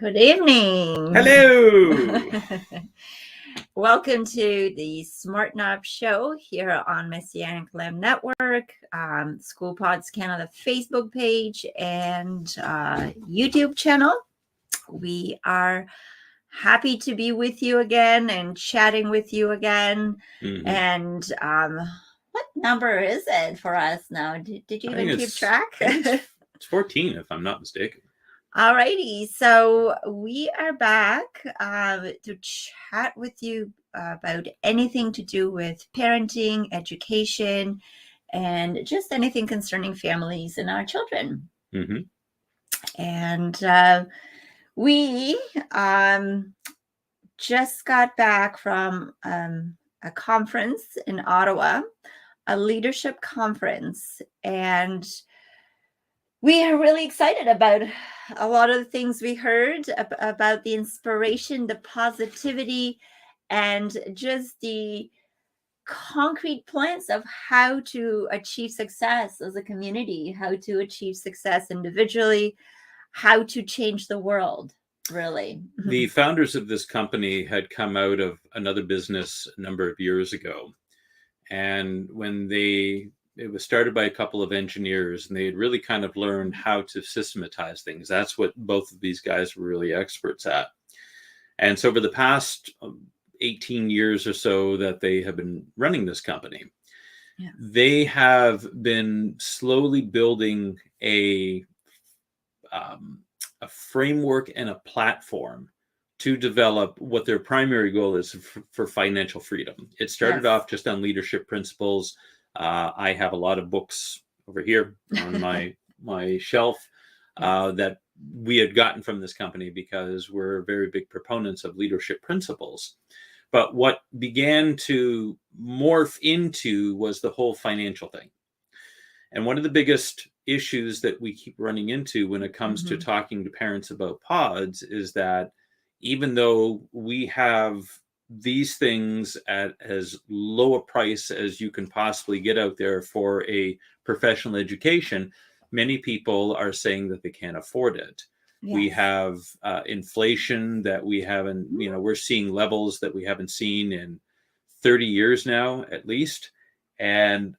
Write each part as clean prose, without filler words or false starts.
Good evening. Hello. Welcome to the Smarten show here on Messianic Lamb Network, School Pods Canada Facebook page, and YouTube channel. We are happy to be with you again and chatting with you again. Mhm. And what number is it for us now? Did you even keep track? It's 14, if I'm not mistaken. Alrighty, so we are back to chat with you about anything to do with parenting, education, and just anything concerning families and our children. Mm-hmm. And we just got back from a conference in Ottawa, a leadership conference, and we are really excited about a lot of the things we heard about the inspiration, the positivity, and just the concrete plans of how to achieve success as a community, how to achieve success individually, how to change the world, really. The founders of this company had come out of another business a number of years ago. And when it was started by a couple of engineers, and they had really kind of learned how to systematize things. That's what both of these guys were really experts at. And so over the past 18 years or so that they have been running this company, they have been slowly building a framework and a platform to develop what their primary goal is for financial freedom. It started off just on leadership principles. I have a lot of books over here on my shelf that we had gotten from this company because we're very big proponents of leadership principles. But what began to morph into was the whole financial thing. And one of the biggest issues that we keep running into when it comes to talking to parents about pods is that even though we have these things at as low a price as you can possibly get out there for a professional education, many people are saying that they can't afford it. Yes. We have inflation that we haven't, we're seeing levels that we haven't seen in 30 years now, at least. And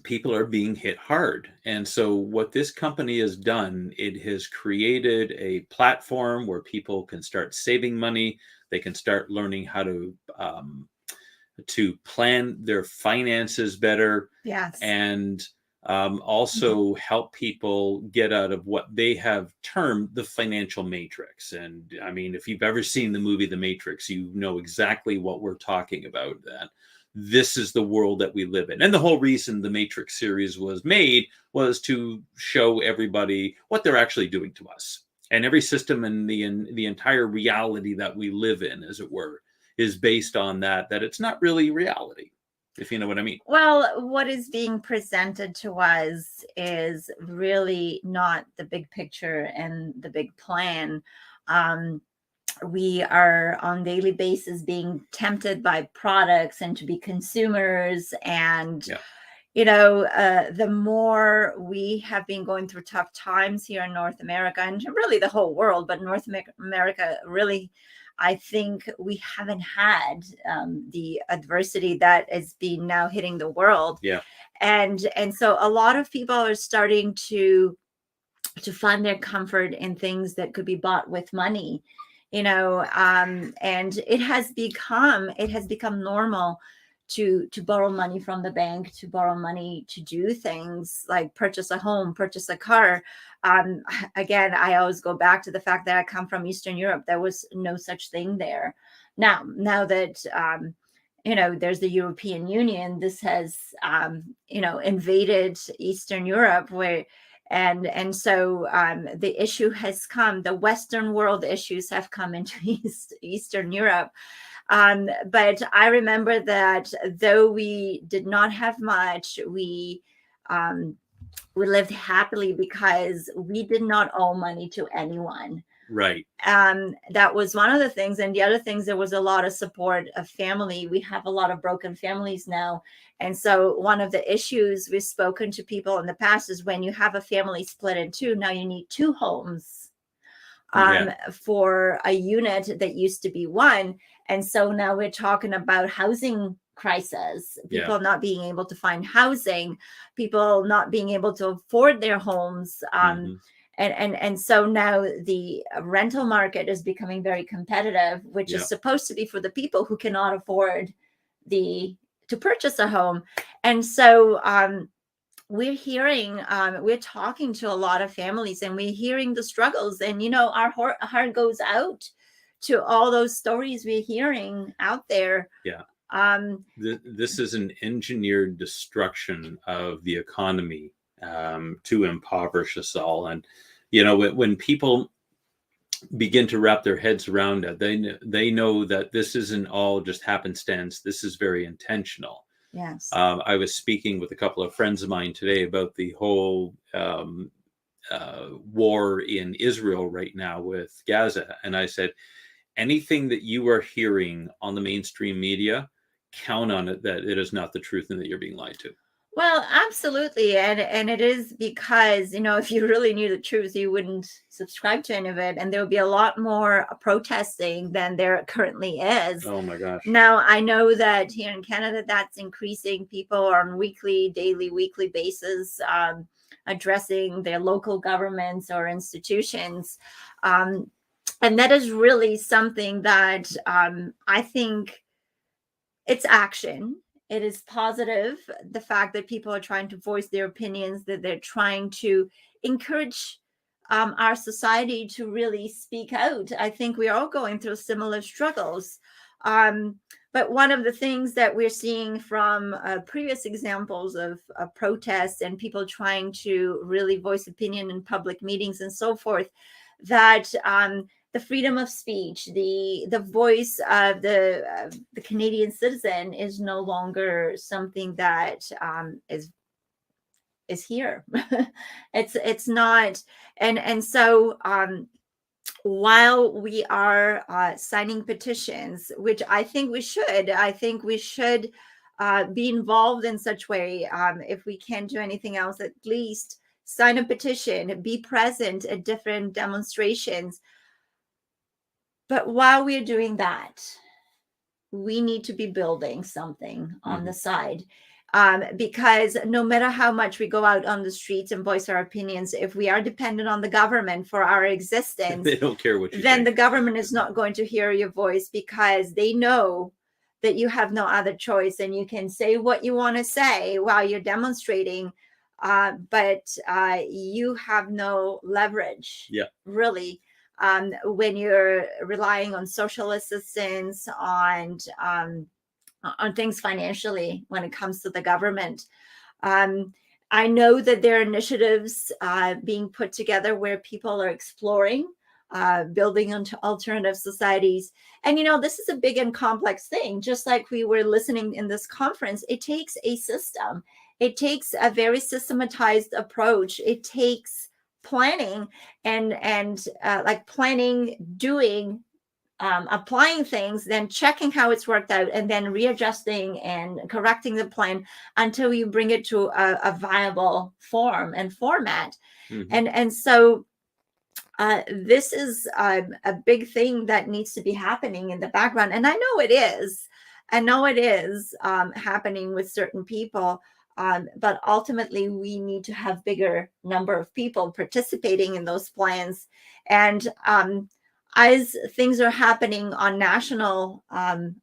people are being hit hard. And so what this company has done, it has created a platform where people can start saving money. They can start learning how to plan their finances better. Yes. And also help people get out of what they have termed the financial matrix. And I mean, if you've ever seen the movie The Matrix, you know exactly what we're talking about. That this is the world that we live in. And the whole reason the Matrix series was made was to show everybody what they're actually doing to us. And every system in the entire reality that we live in, as it were, is based on that it's not really reality, if you know what I mean. Well, what is being presented to us is really not the big picture and the big plan. We are on a daily basis being tempted by products and to be consumers. And, the more we have been going through tough times here in North America and really the whole world, but North America really, I think we haven't had the adversity that is being now hitting the world. Yeah. And so a lot of people are starting to find their comfort in things that could be bought with money. And it has become normal to borrow money from the bank, to borrow money to do things like purchase a home, purchase a car. Again, I always go back to the fact that I come from Eastern Europe. There was no such thing there. Now that there's the European Union, this has invaded Eastern Europe, where and so the issue has come. The Western world issues have come into Eastern Europe. But I remember that though we did not have much, we lived happily because we did not owe money to anyone. Right. That was one of the things. And the other things, there was a lot of support of family. We have a lot of broken families now. And so one of the issues we've spoken to people in the past is when you have a family split in two, now you need two homes. for a unit that used to be one. And so now we're talking about housing crisis, people not being able to find housing, people not being able to afford their homes. And so now the rental market is becoming very competitive, which is supposed to be for the people who cannot afford to purchase a home. And so we're hearing, we're talking to a lot of families, and we're hearing the struggles. And, you know, our heart goes out to all those stories we're hearing out there. Yeah. This is an engineered destruction of the economy to impoverish us all. And, you know, when people begin to wrap their heads around it, they know that this isn't all just happenstance. This is very intentional. Yes. I was speaking with a couple of friends of mine today about the whole war in Israel right now with Gaza. And I said, anything that you are hearing on the mainstream media, count on it that it is not the truth and that you're being lied to. Well, absolutely. And it is because, you know, if you really knew the truth, you wouldn't subscribe to any of it. And there would be a lot more protesting than there currently is. Oh, my gosh. Now, I know that here in Canada, that's increasing. People are on weekly basis addressing their local governments or institutions. And that is really something that I think it's action. It is positive, the fact that people are trying to voice their opinions, that they're trying to encourage our society to really speak out. I think we're all going through similar struggles. But one of the things that we're seeing from previous examples of protests and people trying to really voice opinion in public meetings and so forth, that the freedom of speech, the voice of the Canadian citizen is no longer something that is here. It's not, and so while we are signing petitions, which I think we should be involved in such way. If we can't do anything else, at least sign a petition, be present at different demonstrations. But while we're doing that, we need to be building something on the side. Because no matter how much we go out on the streets and voice our opinions, if we are dependent on the government for our existence, they don't care what you then think. The government is not going to hear your voice, because they know that you have no other choice, and you can say what you want to say while you're demonstrating, but you have no leverage, really, when you're relying on social assistance, on things financially when it comes to the government. I know that there are initiatives being put together where people are exploring building into alternative societies. And, you know, this is a big and complex thing. Just like we were listening in this conference, it takes a system. It takes a very systematized approach. It takes planning and like planning, doing, applying things, then checking how it's worked out, and then readjusting and correcting the plan until you bring it to a viable form and format. And so this is a big thing that needs to be happening in the background. And I know it is. Happening with certain people. But ultimately, we need to have bigger number of people participating in those plans. And as things are happening on national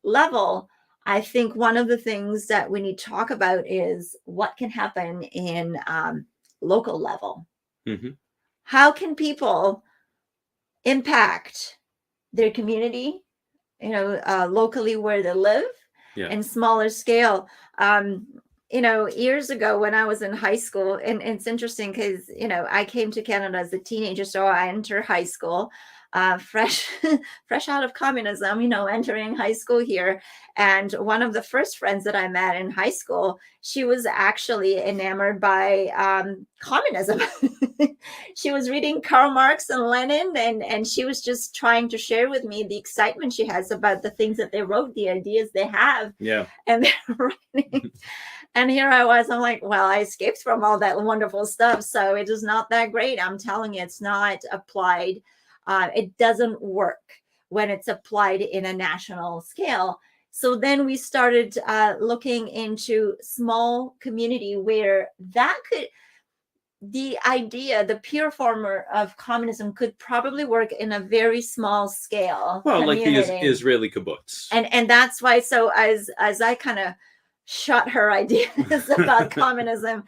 level, I think one of the things that we need to talk about is what can happen in local level. How can people impact their community, you know, locally where they live, in smaller scale? You know, years ago when I was in high school, and it's interesting because, you know, I came to Canada as a teenager, so I entered high school, fresh out of communism, you know, entering high school here. And one of the first friends that I met in high school, she was actually enamored by communism. She was reading Karl Marx and Lenin, and she was just trying to share with me the excitement she has about the things that they wrote, the ideas they have. And they're writing. And here I was, I'm like, well, I escaped from all that wonderful stuff, so it is not that great. I'm telling you, it's not applied. It doesn't work when it's applied in a national scale. So then we started looking into small community where that could, the idea, the pure form of communism could probably work in a very small scale Well, like the community. Israeli kibbutz. And that's why, so as I kind of shut her ideas about communism,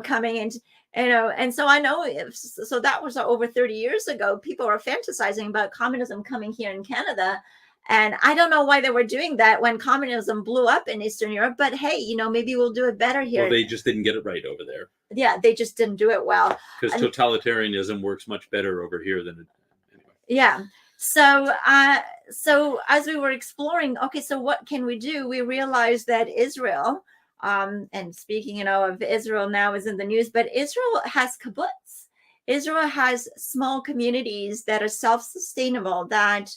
coming into, and so I know so that was over 30 years ago. People were fantasizing about communism coming here in Canada. And I don't know why they were doing that when communism blew up in Eastern Europe, but hey, maybe we'll do it better here. Well, they just didn't get it right over there. Yeah, they just didn't do it well. Because totalitarianism works much better over here than it. Anyway. Yeah. So as we were exploring, okay, so what can we do? We realized that Israel, and speaking, of Israel now is in the news, but Israel has kibbutz. Israel has small communities that are self-sustainable, that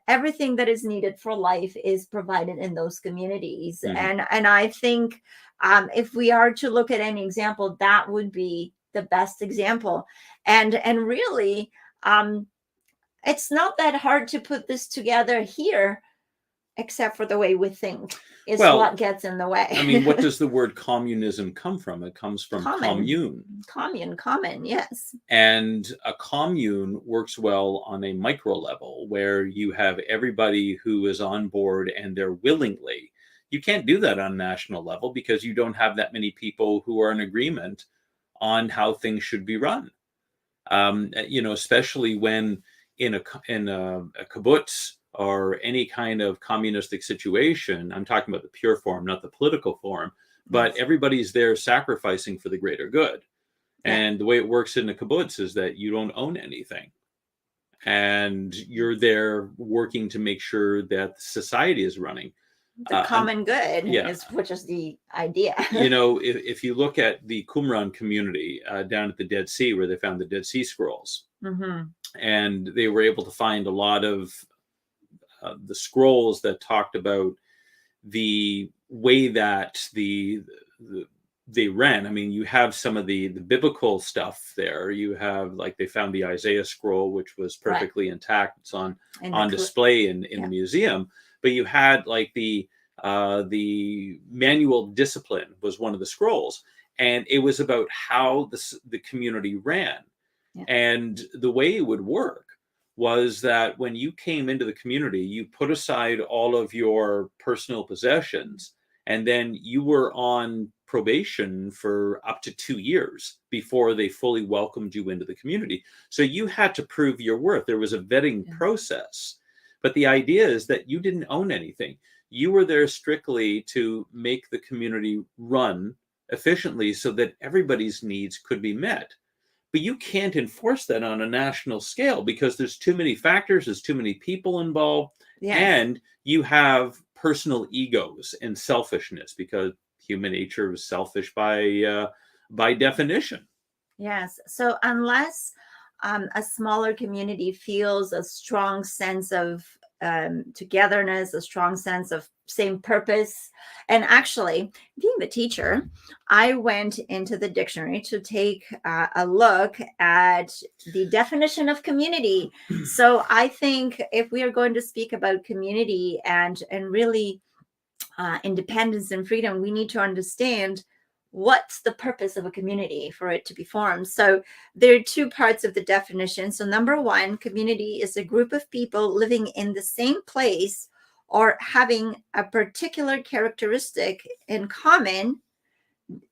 everything that is needed for life is provided in those communities. Mm-hmm. And I think if we are to look at any example, that would be the best example. And really, it's not that hard to put this together here, except for the way we think is what gets in the way. I mean, what does the word communism come from? It comes from commune. Commune, yes. And a commune works well on a micro level where you have everybody who is on board and they're willingly. You can't do that on a national level because you don't have that many people who are in agreement on how things should be run. Especially when in a kibbutz or any kind of communistic situation, I'm talking about the pure form, not the political form, but everybody's there sacrificing for the greater good. Yeah. And the way it works in a kibbutz is that you don't own anything. And you're there working to make sure that society is running. The common good, which is the idea. If you look at the Qumran community down at the Dead Sea, where they found the Dead Sea Scrolls, and they were able to find a lot of the scrolls that talked about the way that they ran. I mean, you have some of the biblical stuff there. You have, like, they found the Isaiah scroll, which was perfectly intact. It's on display in the museum. But you had, like, the manual discipline was one of the scrolls, and it was about how the community ran. Yeah. And the way it would work was that when you came into the community, you put aside all of your personal possessions, and then you were on probation for up to 2 years before they fully welcomed you into the community. So you had to prove your worth. There was a vetting process. But the idea is that you didn't own anything. You were there strictly to make the community run efficiently so that everybody's needs could be met. But you can't enforce that on a national scale because there's too many factors, there's too many people involved, and you have personal egos and selfishness because human nature is selfish by definition. Yes. So unless a smaller community feels a strong sense of togetherness, a strong sense of same purpose. And actually, being the teacher, I went into the dictionary to take a look at the definition of community. So I think if we are going to speak about community and really independence and freedom, we need to understand what's the purpose of a community for it to be formed. So there are two parts of the definition. So number one, community is a group of people living in the same place or having a particular characteristic in common.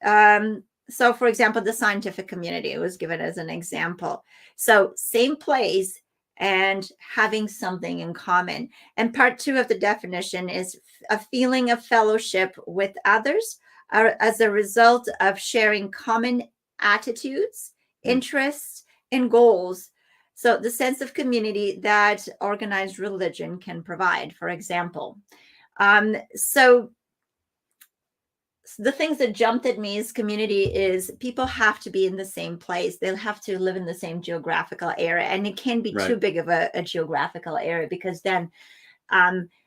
So for example, the scientific community was given as an example. So same place and having something in common. And part two of the definition is a feeling of fellowship with others as a result of sharing common attitudes, interests, and goals. So the sense of community that organized religion can provide, for example. So the things that jumped at me as community is people have to be in the same place. They'll have to live in the same geographical area. And it can be too big of a geographical area because then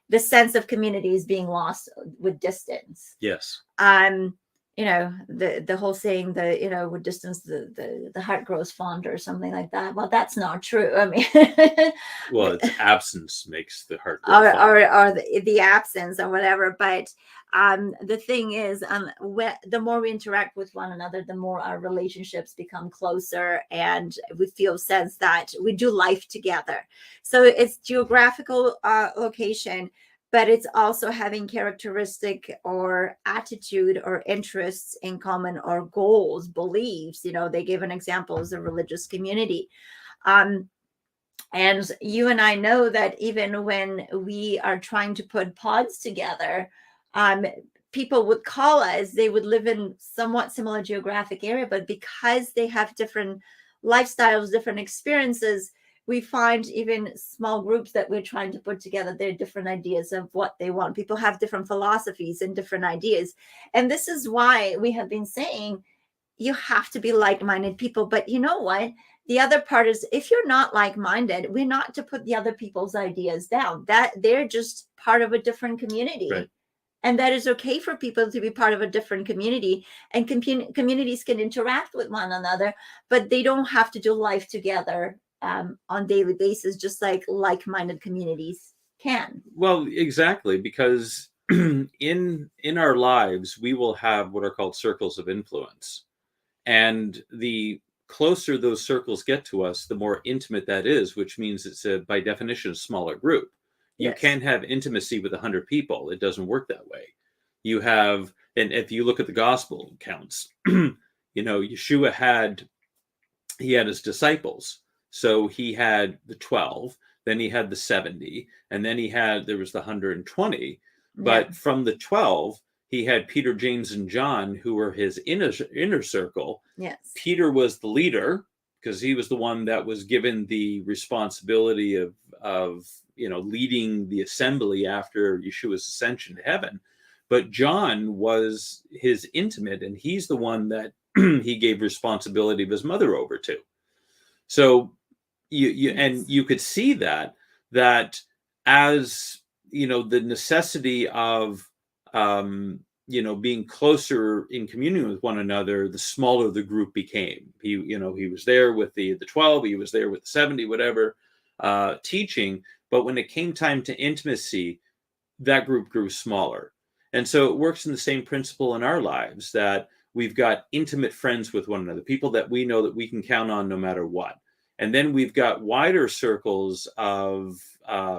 the sense of community is being lost with distance. Yes. the whole saying, with distance the heart grows fonder or something like that. Well, that's not true. I mean, Well, it's absence makes the heart grow fond. or the absence or whatever. But the thing is, the more we interact with one another, the more our relationships become closer, and we feel sense that we do life together. So it's geographical location, but it's also having characteristic or attitude or interests in common, or goals, beliefs. They give an example as a religious community. And you and I know that even when we are trying to put pods together, people would call us, they would live in somewhat similar geographic area, but because they have different lifestyles, different experiences, we find even small groups that we're trying to put together, they're different ideas of what they want. People have different philosophies and different ideas. And this is why we have been saying you have to be like-minded people. But you know what? The other part is, if you're not like-minded, we're not to put the other people's ideas down. That they're just part of a different community. Right. And that is okay for people to be part of a different community. And communities can interact with one another, but they don't have to do life together on daily basis, just like-minded communities can. Well, exactly, because in our lives we will have what are called circles of influence, and the closer those circles get to us, the more intimate that is, which means it's by definition a smaller group. You Yes. can't have intimacy with 100 people. It doesn't work that way. You have, and if you look at the gospel accounts, Yeshua had his disciples. So he had the 12, then he had the 70, and then there was the 120. But Yeah. from the 12, he had Peter, James, and John, who were his inner circle. Yes. Peter was the leader because he was the one that was given the responsibility of leading the assembly after Yeshua's ascension to heaven. But John was his intimate, and he's the one that he gave responsibility of his mother over to. So you could see that as the necessity of being closer in communion with one another, the smaller the group became. He was there with the 12, he was there with the 70, whatever, teaching. But when it came time to intimacy, that group grew smaller. And so it works in the same principle in our lives, that we've got intimate friends with one another, people that we know that we can count on no matter what. And then we've got wider circles of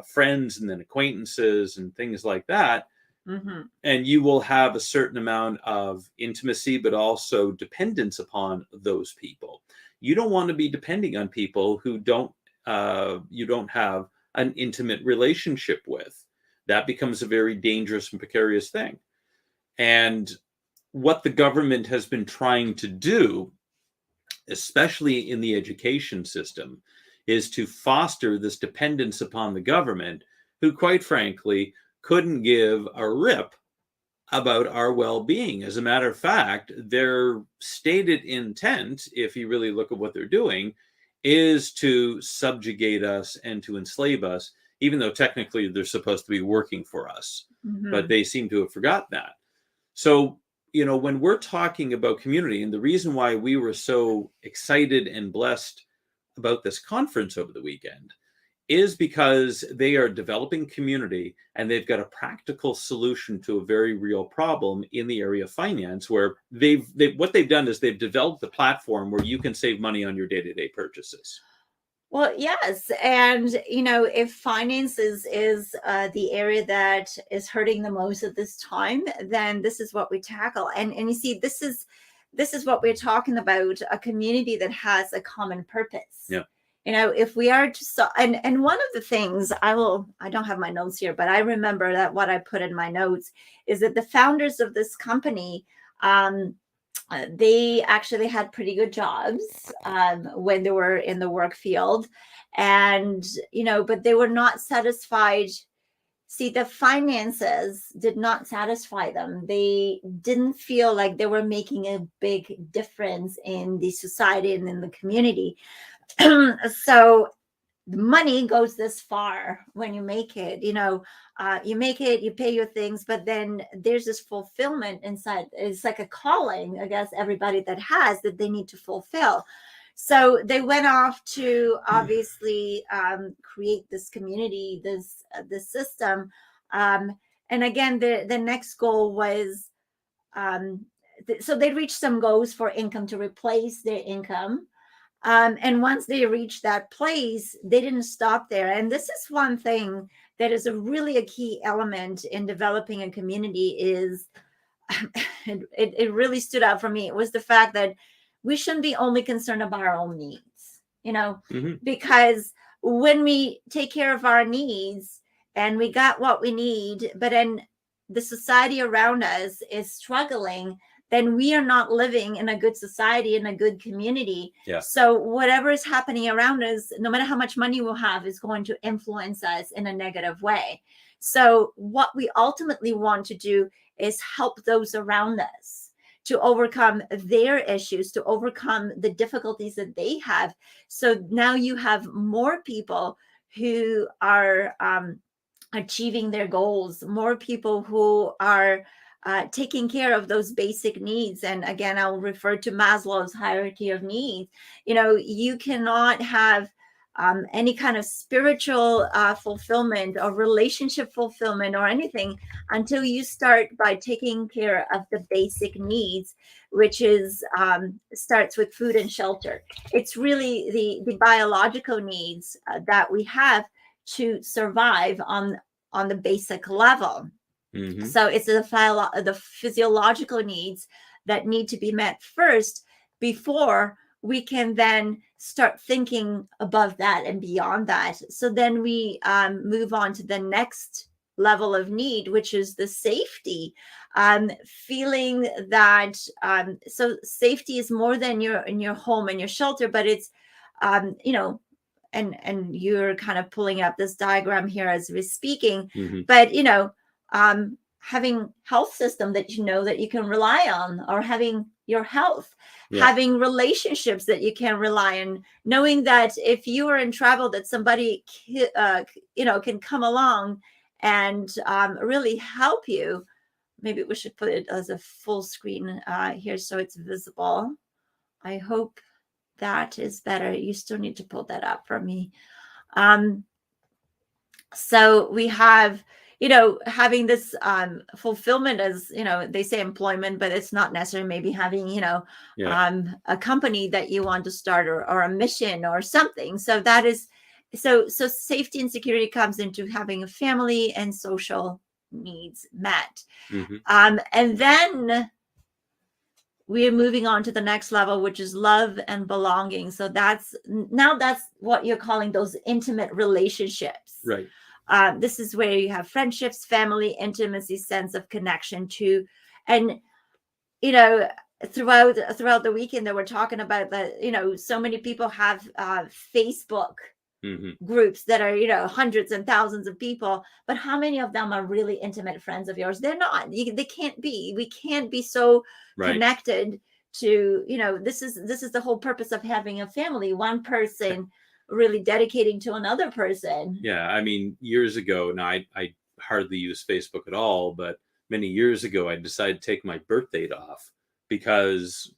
friends and then acquaintances and things like that. Mm-hmm. And you will have a certain amount of intimacy, but also dependence upon those people. You don't want to be depending on people who you don't have an intimate relationship with. That becomes a very dangerous and precarious thing. And what the government has been trying to do, especially in the education system, is to foster this dependence upon the government, who, quite frankly, couldn't give a rip about our well-being. As a matter of fact, their stated intent, if you really look at what they're doing, is to subjugate us and to enslave us, even though technically they're supposed to be working for us. Mm-hmm. But they seem to have forgotten that. So, when we're talking about community, and the reason why we were so excited and blessed about this conference over the weekend is because they are developing community, and they've got a practical solution to a very real problem in the area of finance, where what they've done is they've developed a platform where you can save money on your day-to-day purchases. Well, yes. And, if finance is the area that is hurting the most at this time, then this is what we tackle. And you see, this is what we're talking about, a community that has a common purpose. Yeah. If we are to, and one of the things I don't have my notes here, but I remember that what I put in my notes is that the founders of this company, they actually had pretty good jobs when they were in the work field, and but they were not satisfied. See, the finances did not satisfy them. They didn't feel like they were making a big difference in the society and in the community. So the money goes this far when you make it, you make it, you pay your things, but then there's this fulfillment inside. It's like a calling, I guess, everybody that has that they need to fulfill. So they went off to obviously create this community, this system. And again, the next goal was, so they reached some goals for income to replace their income. And once they reached that place, they didn't stop there. And this is one thing that is really a key element in developing a community is it really stood out for me. It was the fact that we shouldn't be only concerned about our own needs, because when we take care of our needs and we got what we need, but then the society around us is struggling, then we are not living in a good society, in a good community. Yeah. So whatever is happening around us, no matter how much money we'll have, is going to influence us in a negative way. So what we ultimately want to do is help those around us to overcome their issues, to overcome the difficulties that they have. So now you have more people who are achieving their goals, more people who are taking care of those basic needs. And again, I'll refer to Maslow's hierarchy of needs. You cannot have any kind of spiritual fulfillment or relationship fulfillment or anything until you start by taking care of the basic needs, which is starts with food and shelter. It's really the biological needs that we have to survive on the basic level. Mm-hmm. So it's the physiological needs that need to be met first before we can then start thinking above that and beyond that. So then we move on to the next level of need, which is the safety, feeling that so safety is more than in your home and your shelter, but it's and you're kind of pulling up this diagram here as we're speaking. Mm-hmm. But having health system that that you can rely on, or having your health, having relationships that you can rely on, knowing that if you are in trouble, that somebody can come along and really help you. Maybe we should put it as a full screen here so it's visible. I hope that is better. You still need to pull that up for me. So we have, having this fulfillment as, they say employment, but it's not necessarily maybe having, a company that you want to start or a mission or something. So that is, so safety and security comes into having a family and social needs met. Mm-hmm. And then we are moving on to the next level, which is love and belonging. So that's what you're calling those intimate relationships. Right. This is where you have friendships, family, intimacy, sense of connection to, and throughout the weekend, they were talking about that. So many people have Facebook groups that are hundreds and thousands of people, but how many of them are really intimate friends of yours? They're not. They can't be. We can't be so connected to this is the whole purpose of having a family. One person really dedicating to another person. Yeah, I mean, years ago, now I hardly use Facebook at all, but many years ago, I decided to take my birth date off because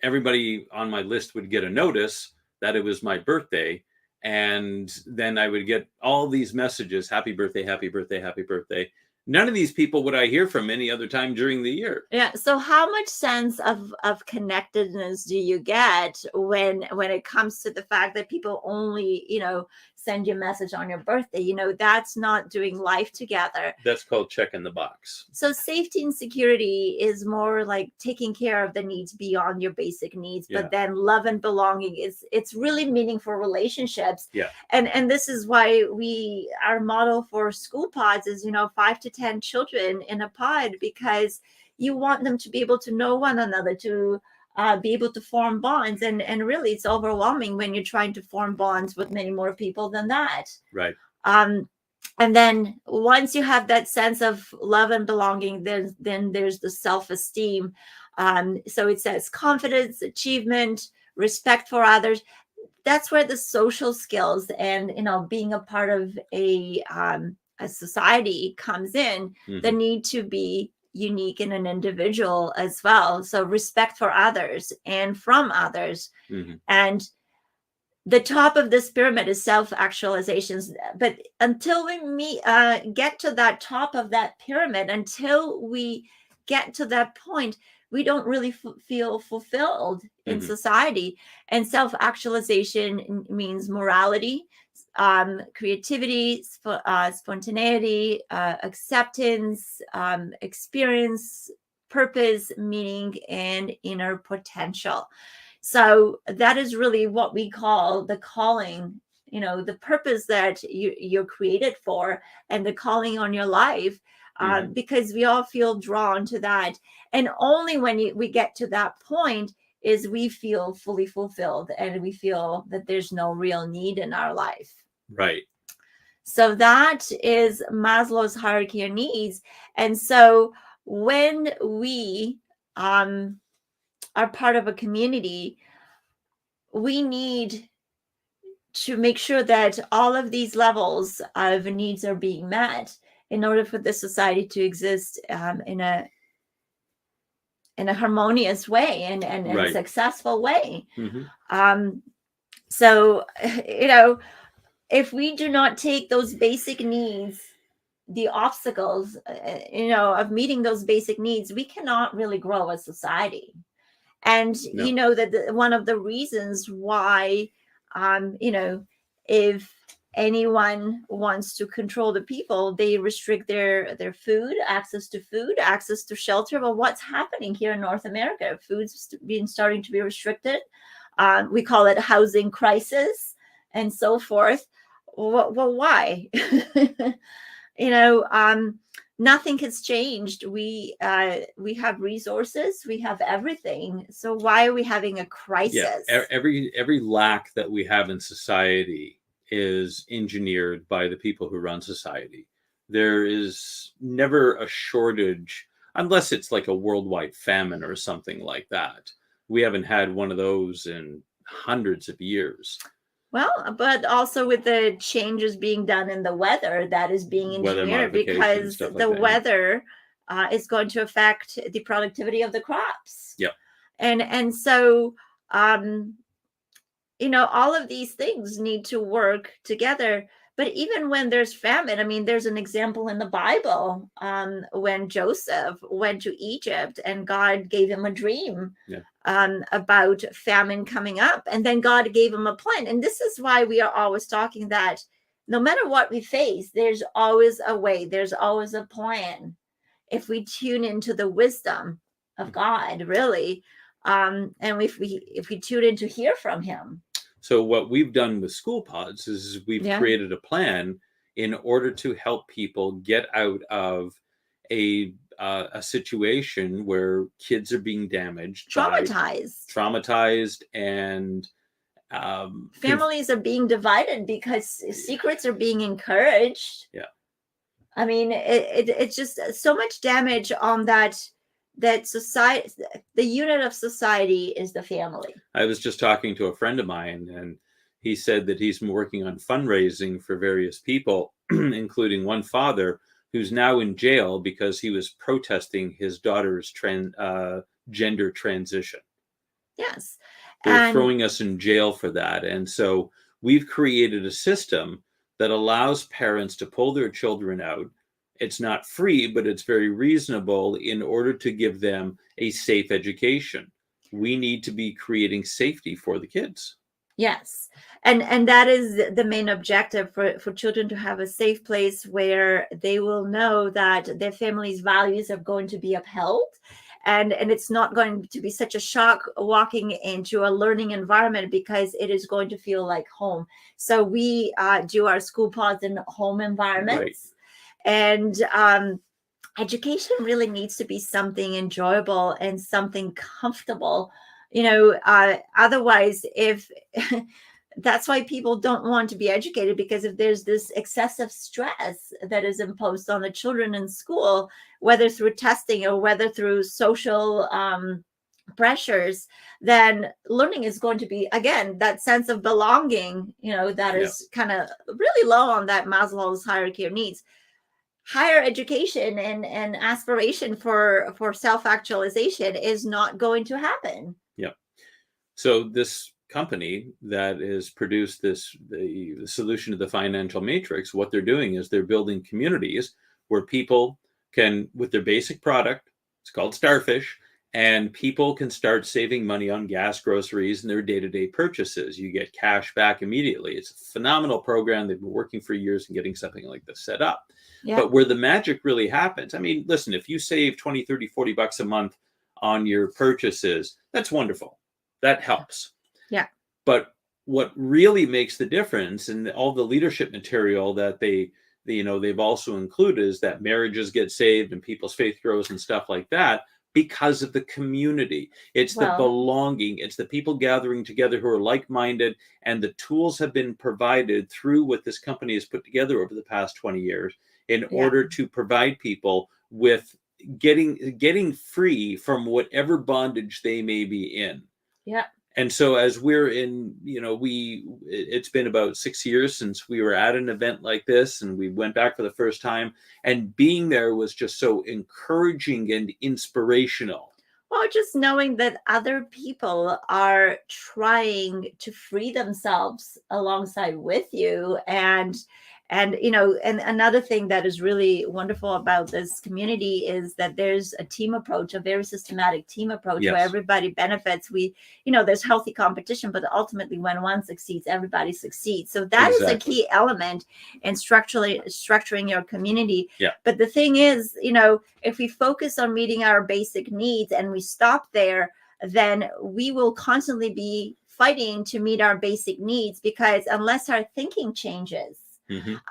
everybody on my list would get a notice that it was my birthday. And then I would get all these messages, happy birthday, happy birthday, happy birthday. None of these people would I hear from any other time during the year. Yeah. So how much sense of connectedness do you get when it comes to the fact that people only, send you a message on your birthday? That's not doing life together. That's called checking the box. So safety and security is more like taking care of the needs beyond your basic needs. But then love and belonging it's really meaningful relationships. Yeah. And this is why our model for school pods is 5 to 10 children in a pod, because you want them to be able to know one another, to be able to form bonds. And really it's overwhelming when you're trying to form bonds with many more people than that. Right. And then once you have that sense of love and belonging, then there's the self-esteem. So it says confidence, achievement, respect for others. that's where the social skills and, being a part of a society comes in. The need to be unique in an individual as well. So respect for others and from others. And the top of this pyramid is self-actualizations. But until we get to that top of that pyramid, until we get to that point, we don't really feel fulfilled in society. And self-actualization means morality, creativity, spontaneity, acceptance, experience, purpose, meaning, and inner potential. So that is really what we call the calling, the purpose that you're created for, and the calling on your life, because we all feel drawn to that. And only when we get to that point is we feel fully fulfilled, and we feel that there's no real need in our life. Right. So that is Maslow's hierarchy of needs. And so when we are part of a community, we need to make sure that all of these levels of needs are being met in order for the society to exist in a harmonious way and a successful way. So, if we do not take those basic needs, the obstacles, of meeting those basic needs, we cannot really grow as society. And that one of the reasons why, if anyone wants to control the people, they restrict their food, access to shelter. Well, what's happening here in North America? Food's starting to be restricted. We call it housing crisis and so forth. Well, why? Nothing has changed. We have resources, we have everything. So why are we having a crisis? Yeah, every lack that we have in society is engineered by the people who run society. There is never a shortage, unless it's like a worldwide famine or something like that. We haven't had one of those in hundreds of years. Well, but also with the changes being done in the weather, that is being engineered, because the weather is going to affect the productivity of the crops. Yeah. And so, all of these things need to work together. But even when there's famine, I mean, there's an example in the Bible when Joseph went to Egypt and God gave him a dream about famine coming up. And then God gave him a plan. And this is why we are always talking that no matter what we face, there's always a way, there's always a plan. If we tune into the wisdom of God, really, and if we tune in to hear from him. So what we've done with School Pods is we've created a plan in order to help people get out of a situation where kids are being damaged, traumatized, and families are being divided because secrets are being encouraged. Yeah, I mean, it's just so much damage on that society. The unit of society is the family. I was just talking to a friend of mine, and he said that he's working on fundraising for various people, including one father who's now in jail because he was protesting his daughter's gender transition. Yes. They're throwing us in jail for that. And so we've created a system that allows parents to pull their children out. It's not free, but it's very reasonable in order to give them a safe education. We need to be creating safety for the kids. Yes. And that is the main objective, for children to have a safe place where they will know that their family's values are going to be upheld. And it's not going to be such a shock walking into a learning environment, because it is going to feel like home. So we do our School Pods in home environments. Right. And education really needs to be something enjoyable and something comfortable. Otherwise, if that's why people don't want to be educated, because if there's this excessive stress that is imposed on the children in school, whether through testing or whether through social pressures, then learning is going to be, again, that sense of belonging, that Yeah. is kind of really low on that Maslow's hierarchy of needs. Higher education and aspiration for self-actualization is not going to happen. Yeah. So this company that has produced the solution to the financial matrix, what they're doing is they're building communities where people can, with their basic product, it's called Starfish, and people can start saving money on gas, groceries, and their day-to-day purchases. You get cash back immediately. It's a phenomenal program. They've been working for years and getting something like this set up. Yeah. But where the magic really happens, I mean, listen, if you save 20, 30, 40 bucks a month on your purchases, that's wonderful. That helps. Yeah. But what really makes the difference, and all the leadership material that they've also included, is that marriages get saved and people's faith grows and stuff like that because of the community. It's the belonging. It's the people gathering together who are like-minded, and the tools have been provided through what this company has put together over the past 20 years in order to provide people with getting free from whatever bondage they may be in. Yeah. And so as we're in, it's been about 6 years since we were at an event like this, and we went back for the first time, and being there was just so encouraging and inspirational. Well, just knowing that other people are trying to free themselves alongside with you, and another thing that is really wonderful about this community is that there's a team approach, a very systematic team approach. Yes. Where everybody benefits. There's healthy competition, but ultimately when one succeeds, everybody succeeds. So that is a key element in structuring your community. Yeah. But the thing is, if we focus on meeting our basic needs and we stop there, then we will constantly be fighting to meet our basic needs, because unless our thinking changes,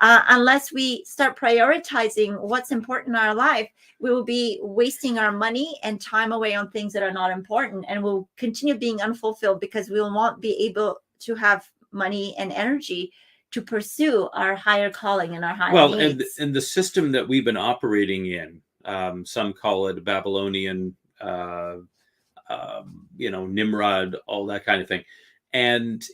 unless we start prioritizing what's important in our life, we will be wasting our money and time away on things that are not important, and we'll continue being unfulfilled because we will not be able to have money and energy to pursue our higher calling and our higher needs. And the system that we've been operating in, some call it Babylonian, Nimrod, all that kind of thing. And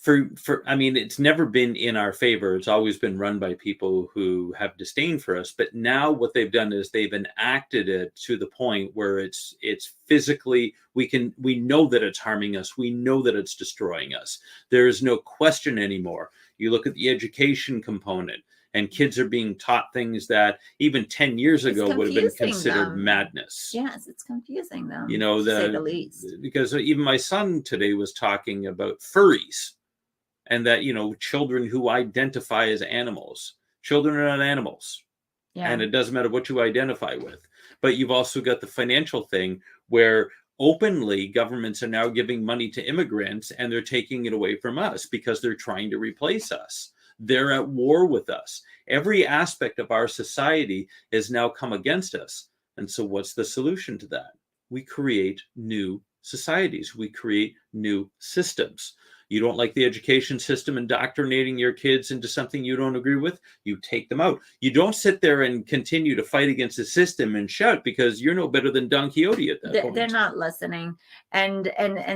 it's never been in our favor. It's always been run by people who have disdain for us. But now what they've done is they've enacted it to the point where it's physically, we know that it's harming us. We know that it's destroying us. There is no question anymore. You look at the education component, and kids are being taught things that even 10 years ago would have been considered madness. Yes, it's confusing them, to say the least. Because even my son today was talking about furries, and that, children who identify as animals. Children are not animals. Yeah. And it doesn't matter what you identify with. But you've also got the financial thing where openly governments are now giving money to immigrants, and they're taking it away from us because they're trying to replace us. They're at war with us. Every aspect of our society has now come against us. And so what's the solution to that? We create new societies. We create new systems. You don't like the education system indoctrinating your kids into something you don't agree with, you take them out. You don't sit there and continue to fight against the system and shout, because you're no better than Don Quixote at that point. They're not listening. And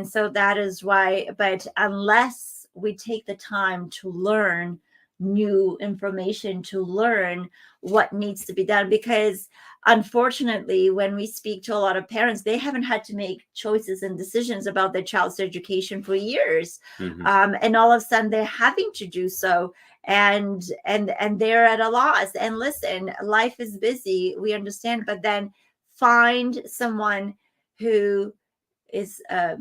so that is why, but unless we take the time to learn new information, to learn what needs to be done, because unfortunately, when we speak to a lot of parents, they haven't had to make choices and decisions about their child's education for years. And all of a sudden they're having to do so, and they're at a loss. And listen, life is busy, we understand, but then find someone who is I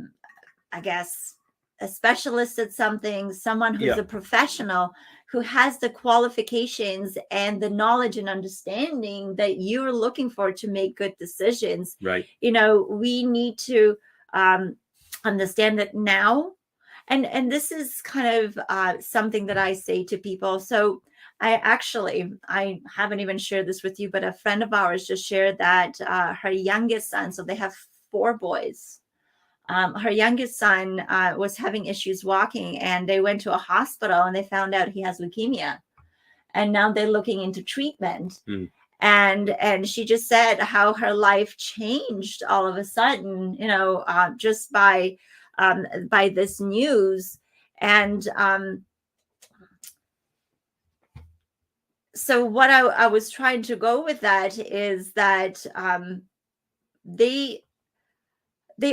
guess a specialist at something, someone who's a professional, who has the qualifications and the knowledge and understanding that you're looking for to make good decisions. Right. We need to understand that now. And this is kind of something that I say to people. So I haven't even shared this with you, but a friend of ours just shared that her youngest son, so they have 4 boys. Her youngest son was having issues walking, and they went to a hospital and they found out he has leukemia. And now they're looking into treatment. And she just said how her life changed all of a sudden, just by this news. And so what I was trying to go with that is that they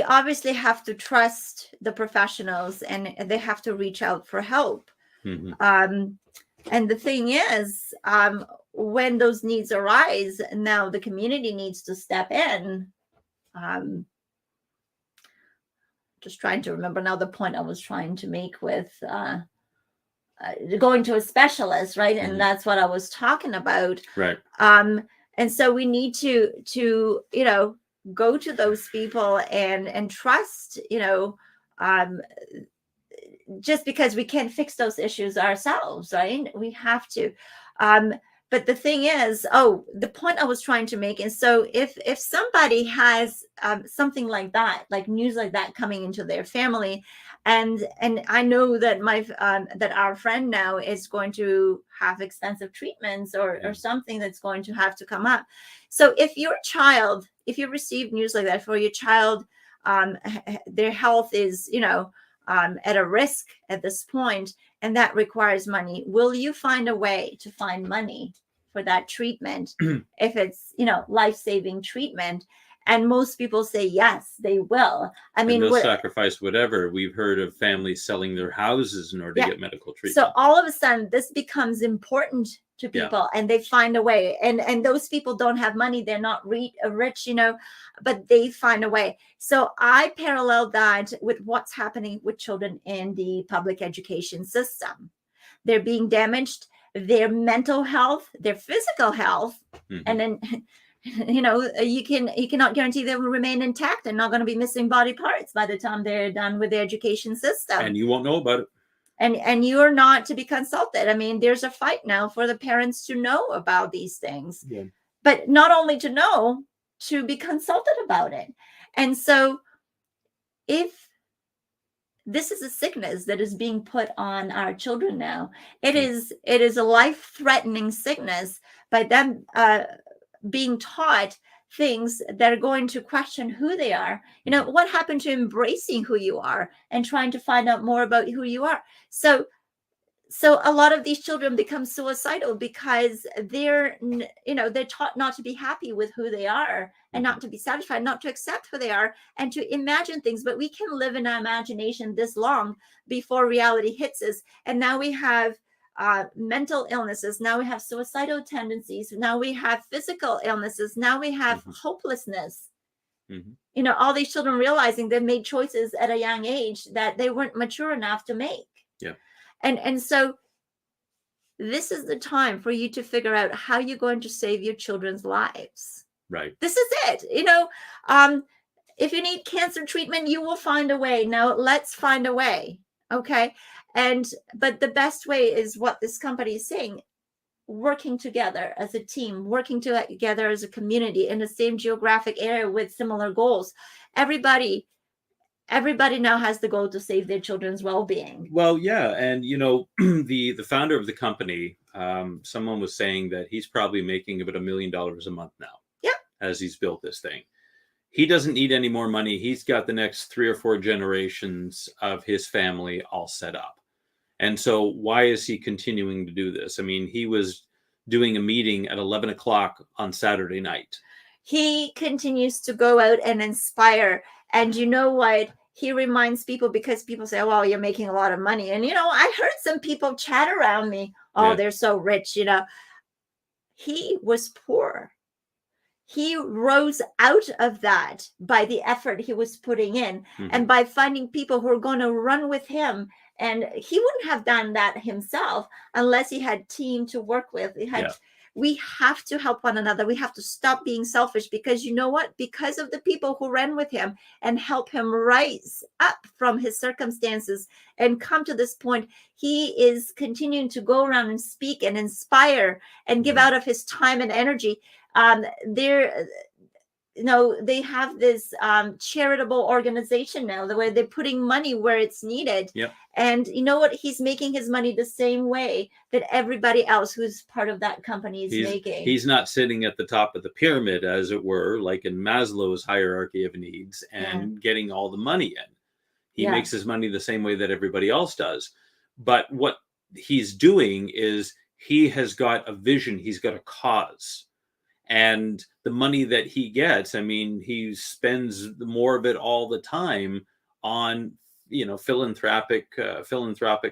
obviously have to trust the professionals, and they have to reach out for help. And the thing is, when those needs arise, now the community needs to step in. Just trying to remember now the point I was trying to make with going to a specialist, right? And that's what I was talking about. Right. And so we need to go to those people and trust, just because we can't fix those issues ourselves, right? We have to. But the thing is, the point I was trying to make is, so if somebody has something like that, like news like that coming into their family, and I know that that our friend now is going to have extensive treatments or something that's going to have to come up. So if you receive news like that for your child, their health is, at a risk at this point, and that requires money, will you find a way to find money for that treatment if it's, life-saving treatment? And most people say yes, they will. I mean, they'll sacrifice whatever. We've heard of families selling their houses in order to get medical treatment. So all of a sudden, this becomes important to people, and they find a way. And those people don't have money; they're not rich, but they find a way. So I parallel that with what's happening with children in the public education system. They're being damaged, their mental health, their physical health, and then you cannot guarantee they will remain intact and not going to be missing body parts by the time they're done with the education system. And you won't know about it. And you're not to be consulted. I mean, there's a fight now for the parents to know about these things, but not only to know, to be consulted about it. And so if this is a sickness that is being put on our children now, it is a life-threatening sickness by them being taught things that are going to question who they are. What happened to embracing who you are and trying to find out more about who you are? So a lot of these children become suicidal because they're taught not to be happy with who they are, and not to be satisfied, not to accept who they are, and to imagine things. But we can live in our imagination this long before reality hits us. And now we have mental illnesses. Now we have suicidal tendencies. Now we have physical illnesses. Now we have hopelessness. All these children realizing they made choices at a young age that they weren't mature enough to make. And so this is the time for you to figure out how you're going to save your children's lives. Right. This is it. If you need cancer treatment, you will find a way. Now let's find a way. Okay. But the best way is what this company is saying: working together as a team, working together as a community in the same geographic area with similar goals. Everybody now has the goal to save their children's well-being. Well, yeah. And, the founder of the company, someone was saying that he's probably making about $1 million a month now. As he's built this thing. He doesn't need any more money. He's got the next 3 or 4 generations of his family all set up. And so why is he continuing to do this? I mean, he was doing a meeting at 11 o'clock on Saturday night. He continues to go out and inspire. And you know what? He reminds people, because people say, well, you're making a lot of money. And, I heard some people chat around me. They're so rich, He was poor. He rose out of that by the effort he was putting in, and by finding people who are going to run with him. And he wouldn't have done that himself unless he had team to work with. We have to help one another. We have to stop being selfish, because you know what? Because of the people who ran with him and help him rise up from his circumstances and come to this point, he is continuing to go around and speak and inspire and give out of his time and energy. they have this charitable organization now, the way they're putting money where it's needed. Yep. And you know what? He's making his money the same way that everybody else who's part of that company is making. He's not sitting at the top of the pyramid, as it were, like in Maslow's hierarchy of needs, and getting all the money in. He makes his money the same way that everybody else does. But what he's doing is he has got a vision. He's got a cause. And the money that he gets, I mean, he spends more of it all the time on, philanthropic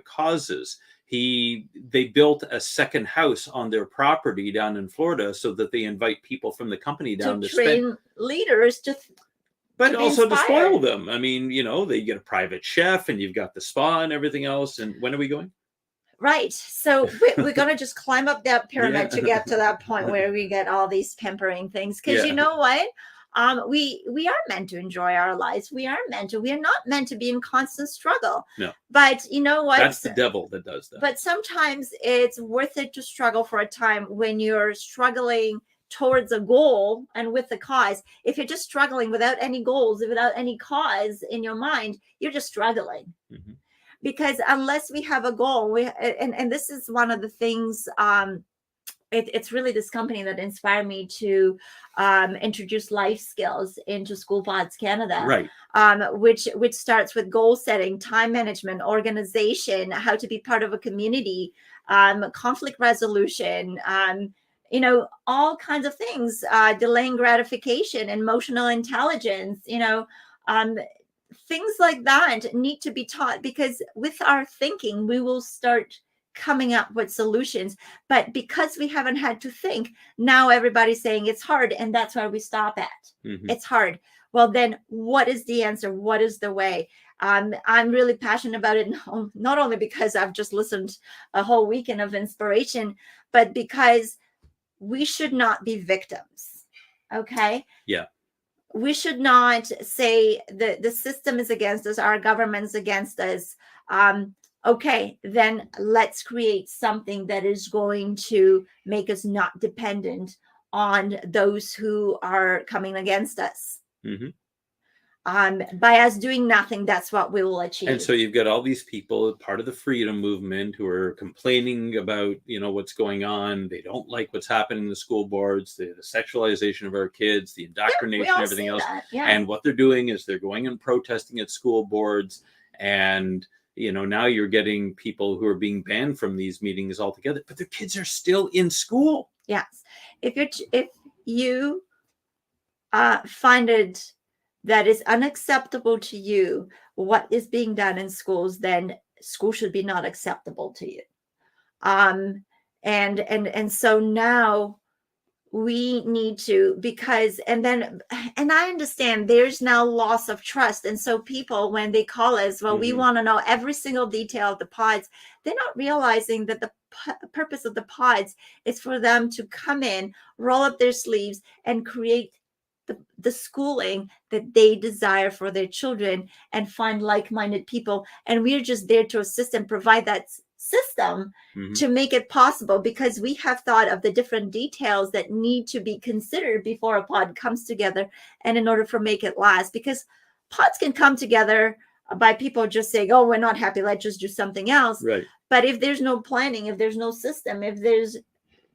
causes. They built a second house on their property down in Florida so that they invite people from the company down to train leaders but also to spoil them. I mean, they get a private chef, and you've got the spa and everything else. And when are we going? Right. So we're going to just climb up that pyramid to get to that point where we get all these pampering things. Because you know what? We are meant to enjoy our lives. We are not meant to be in constant struggle. No. But you know what? That's the devil that does that. But sometimes it's worth it to struggle for a time when you're struggling towards a goal and with the cause. If you're just struggling without any goals, without any cause in your mind, you're just struggling. Mm-hmm. Because unless we have a goal, and this is one of the things, it's really this company that inspired me to introduce life skills into School Pods Canada, right? Which starts with goal setting, time management, organization, how to be part of a community, conflict resolution, all kinds of things, delaying gratification, emotional intelligence, things like that need to be taught, because with our thinking, we will start coming up with solutions. But because we haven't had to think, now everybody's saying it's hard, and that's where we stop at. Mm-hmm. It's hard. Well, then what is the answer? What is the way? I'm really passionate about it, not only because I've just listened a whole weekend of inspiration, but because we should not be victims. Okay? Yeah. We should not say that the system is against us, our government's against us. Okay, then let's create something that is going to make us not dependent on those who are coming against us. Mm-hmm. By us doing nothing, that's what we will achieve. And so you've got all these people, part of the freedom movement, who are complaining about, what's going on. They don't like what's happening in the school boards, the sexualization of our kids, the indoctrination, everything else. Yeah. And what they're doing is they're going and protesting at school boards. And, now you're getting people who are being banned from these meetings altogether, but their kids are still in school. Yes. If you find it that is unacceptable to you, what is being done in schools, then school should be not acceptable to you. And so now we need to, and I understand there's now loss of trust. And so people, when they call us, well, mm-hmm. we want to know every single detail of the pods. They're not realizing that the purpose of the pods is for them to come in, roll up their sleeves, and create the schooling that they desire for their children, and find like-minded people. And we're just there to assist and provide that system mm-hmm. to make it possible, because we have thought of the different details that need to be considered before a pod comes together, and in order for make it last. Because pods can come together by people just saying, oh, we're not happy, let's just do something else. Right. But if there's no planning, if there's no system, if there's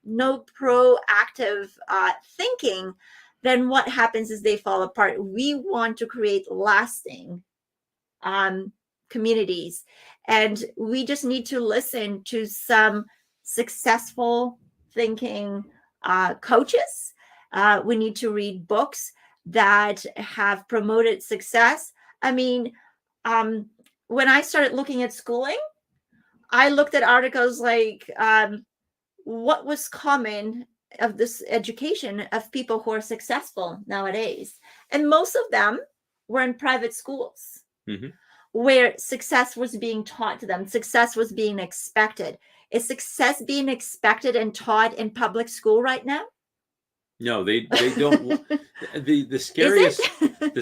no proactive thinking, then what happens is they fall apart. We want to create lasting communities, and we just need to listen to some successful thinking coaches. We need to read books that have promoted success. I mean, when I started looking at schooling, I looked at articles like what was common of this education of people who are successful nowadays. And most of them were in private schools, mm-hmm. where success was being taught to them. Success was being expected. Is success being expected and taught in public school right now? No, they don't. the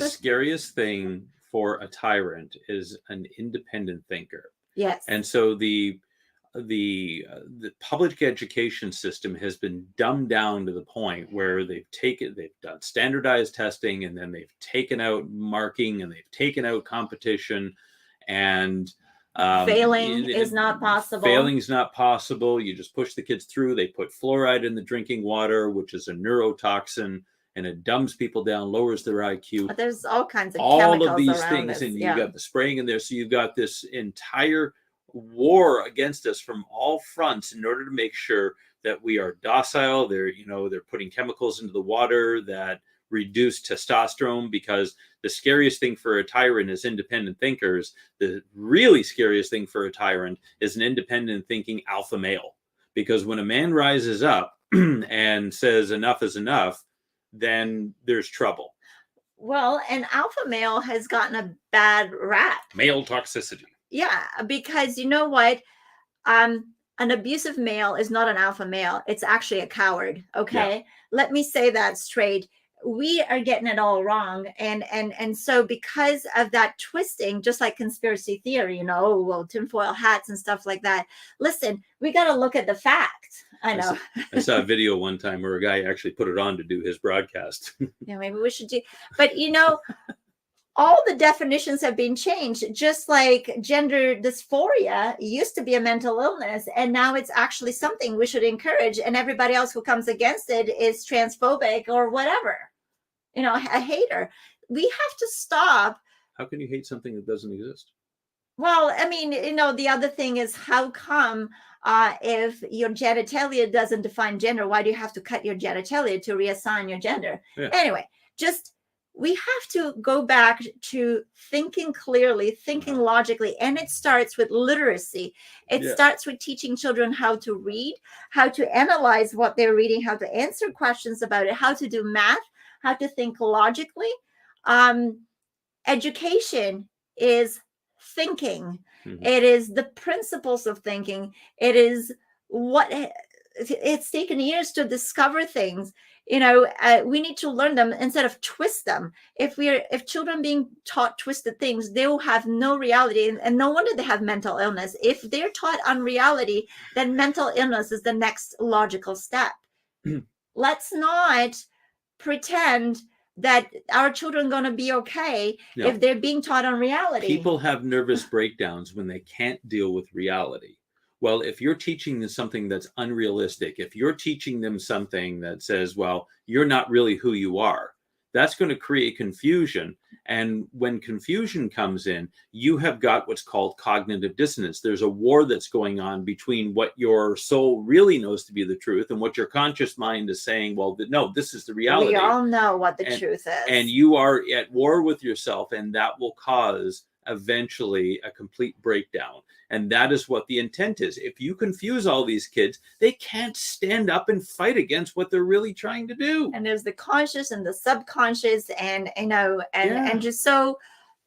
scariest thing for a tyrant is an independent thinker. Yes. And so the public education system has been dumbed down to the point where they've done standardized testing, and then they've taken out marking, and they've taken out competition, and Failing is not possible. Failing's not possible. You just push the kids through. They put fluoride in the drinking water, which is a neurotoxin, and it dumbs people down, lowers their IQ. There's all kinds of all chemicals of these around things, this. and you Yeah. got the spraying in there. So you've got this entire war against us from all fronts in order to make sure that we are docile. They're putting chemicals into the water that reduce testosterone, because the scariest thing for a tyrant is independent thinkers. The really scariest thing for a tyrant is an independent thinking alpha male, because when a man rises up and says enough is enough, then there's trouble. Well, an alpha male has gotten a bad rap. Male toxicity. Yeah, because you know what? An abusive male is not an alpha male. It's actually a coward. Okay. Yeah. Let me say that straight. We are getting it all wrong. And so because of that twisting, just like conspiracy theory, tinfoil hats and stuff like that. Listen, we got to look at the facts. I know. I saw a video one time where a guy actually put it on to do his broadcast. Yeah, maybe we should do, but all the definitions have been changed, just like gender dysphoria used to be a mental illness, and now it's actually something we should encourage, and everybody else who comes against it is transphobic or whatever, a hater. We have to stop. How can you hate something that doesn't exist? Well, I mean, the other thing is, how come if your genitalia doesn't define gender, why do you have to cut your genitalia to reassign your gender? Yeah. Anyway, we have to go back to thinking clearly, thinking logically, and it starts with literacy. It starts with teaching children how to read, how to analyze what they're reading, how to answer questions about it, how to do math, how to think logically. Education is thinking. Mm-hmm. It is the principles of thinking. It is what it's taken years to discover things. We need to learn them instead of twist them. If children being taught twisted things, they will have no reality, and no wonder they have mental illness. If they're taught unreality, then mental illness is the next logical step. Let's not pretend that our children are going to be okay if they're being taught unreality. People have nervous breakdowns when they can't deal with reality. Well, if you're teaching them something that's unrealistic, if you're teaching them something that says, well, you're not really who you are, that's going to create confusion. And when confusion comes in, you have got what's called cognitive dissonance. There's a war that's going on between what your soul really knows to be the truth and what your conscious mind is saying, well, no, this is the reality. We all know what the truth is. And you are at war with yourself, and that will cause eventually a complete breakdown. And that is what the intent is. If you confuse all these kids, they can't stand up and fight against what they're really trying to do. And there's the conscious and the subconscious, and and just so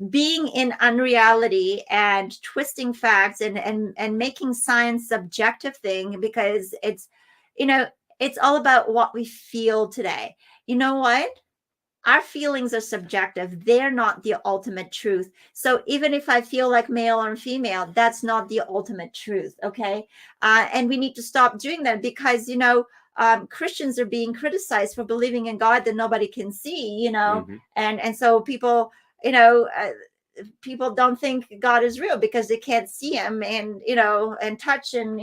being in unreality and twisting facts and making science subjective thing, because it's all about what we feel today. You know what? Our feelings are subjective. They're not the ultimate truth. So even if I feel like male or female, that's not the ultimate truth. Okay. And we need to stop doing that, because, Christians are being criticized for believing in God that nobody can see, mm-hmm. and so people, people don't think God is real because they can't see him and touch, and,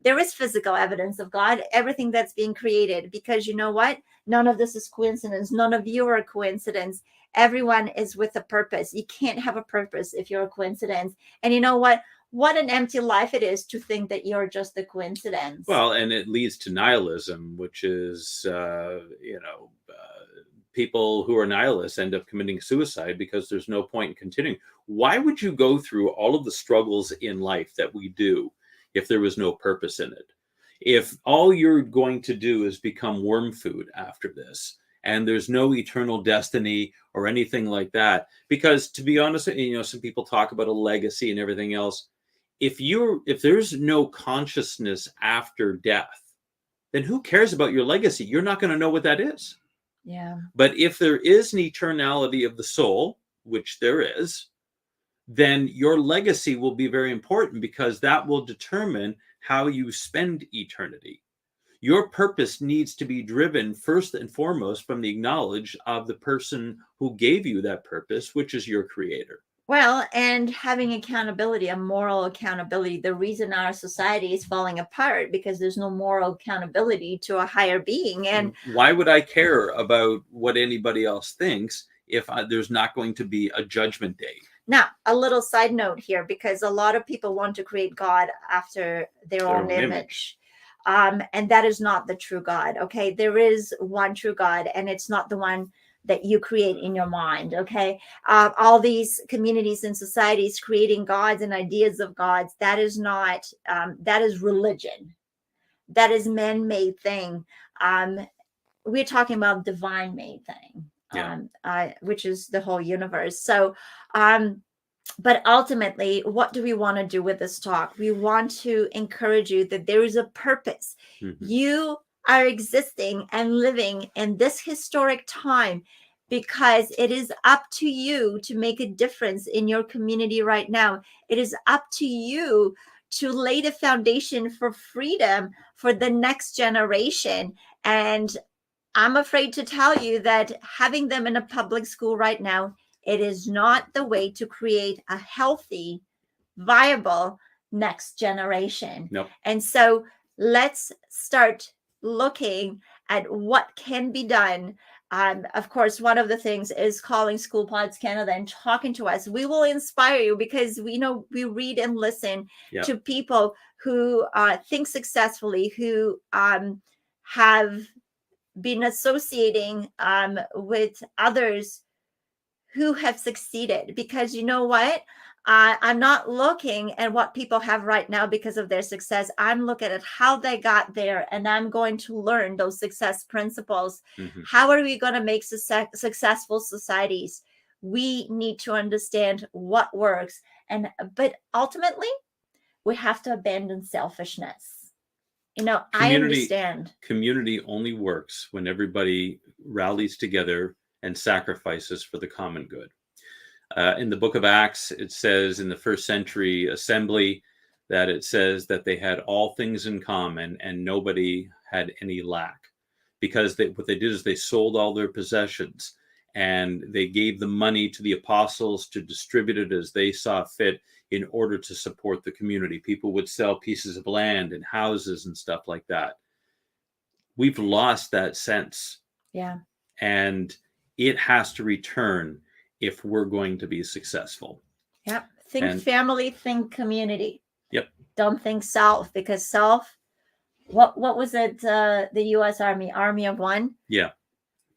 there is physical evidence of God, everything that's being created, because you know what? None of this is coincidence. None of you are a coincidence. Everyone is with a purpose. You can't have a purpose if you're a coincidence. And you know what? What an empty life it is to think that you're just a coincidence. Well, and it leads to nihilism, which is, people who are nihilists end up committing suicide because there's no point in continuing. Why would you go through all of the struggles in life that we do if there was no purpose in it? If all you're going to do is become worm food after this, and there's no eternal destiny or anything like that, because to be honest, some people talk about a legacy and everything else. If there's no consciousness after death, then who cares about your legacy? You're not going to know what that is. Yeah. But if there is an eternality of the soul, which there is, then your legacy will be very important, because that will determine how you spend eternity. Your purpose needs to be driven first and foremost from the knowledge of the person who gave you that purpose, which is your creator. Well, and having accountability, a moral accountability. The reason our society is falling apart because there's no moral accountability to a higher being. And why would I care about what anybody else thinks if there's not going to be a judgment day? Now, a little side note here, because a lot of people want to create God after their own image. And that is not the true God. Okay. There is one true God, and it's not the one that you create in your mind. Okay. All these communities and societies creating gods and ideas of gods, that is not, that is religion. That is man-made thing. We're talking about divine made thing, which is the whole universe. So, but ultimately, what do we want to do with this talk? We want to encourage you that there is a purpose. Mm-hmm. You are existing and living in this historic time because it is up to you to make a difference in your community right now. It is up to you to lay the foundation for freedom for the next generation. And I'm afraid to tell you that having them in a public school right now, it is not the way to create a healthy, viable next generation. Nope. And so let's start looking at what can be done. Of course, one of the things is calling School Pods Canada and talking to us. We will inspire you because we know we read and listen to people who think successfully, who have been associating with others who have succeeded. Because you know what? I'm not looking at what people have right now because of their success. I'm looking at how they got there, and I'm going to learn those success principles. Mm-hmm. How are we going to make successful societies? We need to understand what works. But ultimately, we have to abandon selfishness. You know, I understand. Community only works when everybody rallies together and sacrifices for the common good. In the book of Acts, it says in the first century assembly that it says that they had all things in common and nobody had any lack, because what they did is they sold all their possessions and they gave the money to the apostles to distribute it as they saw fit in order to support the community. People would sell pieces of land and houses and stuff like that. We've lost that sense. Yeah. And it has to return if we're going to be successful. Yep. Think family, think community. Yep. Don't think self, because self, what was it? The U.S. Army of one? Yeah.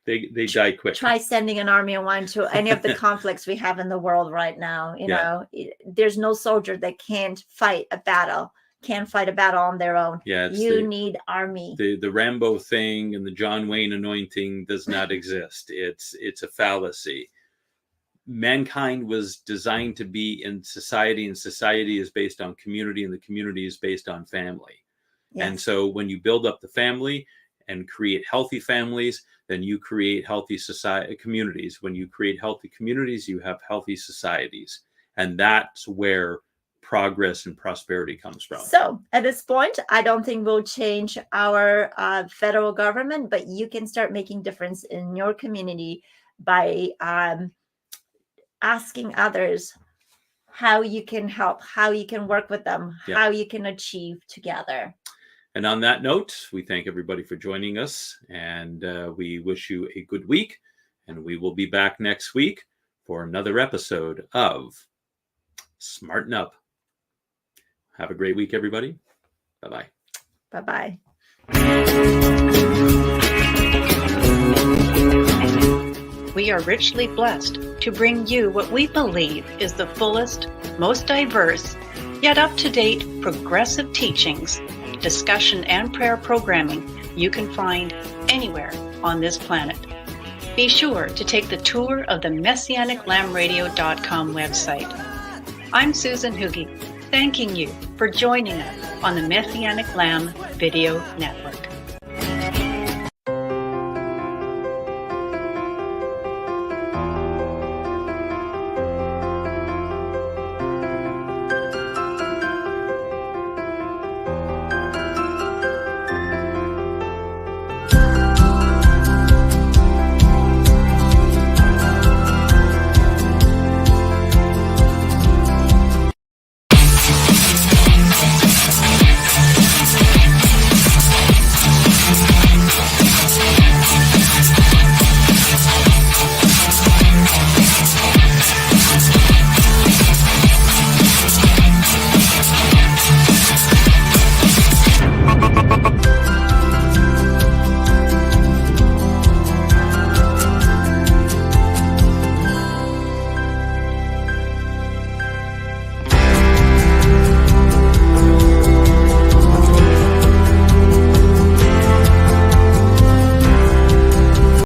They die quick. Try sending an army of one to any of the conflicts we have in the world right now. You know, there's no soldier that can't fight a battle on their own. Yeah, you need army. The Rambo thing and the John Wayne anointing does not exist. It's a fallacy. Mankind was designed to be in society, and society is based on community, and the community is based on family. Yes. And so when you build up the family and create healthy families, then you create healthy communities. When you create healthy communities, you have healthy societies. And that's where progress and prosperity comes from. So at this point, I don't think we'll change our federal government, but you can start making difference in your community by asking others how you can help, how you can work with them, how you can achieve together. And on that note, we thank everybody for joining us, and we wish you a good week, and we will be back next week for another episode of Smarten Up. Have a great week, everybody. Bye-bye. Bye-bye. We are richly blessed to bring you what we believe is the fullest, most diverse, yet up-to-date progressive teachings, discussion, and prayer programming you can find anywhere on this planet. Be sure to take the tour of the MessianicLambRadio.com website. I'm Susan Hoogie, thanking you for joining us on the Messianic Lamb Video Network.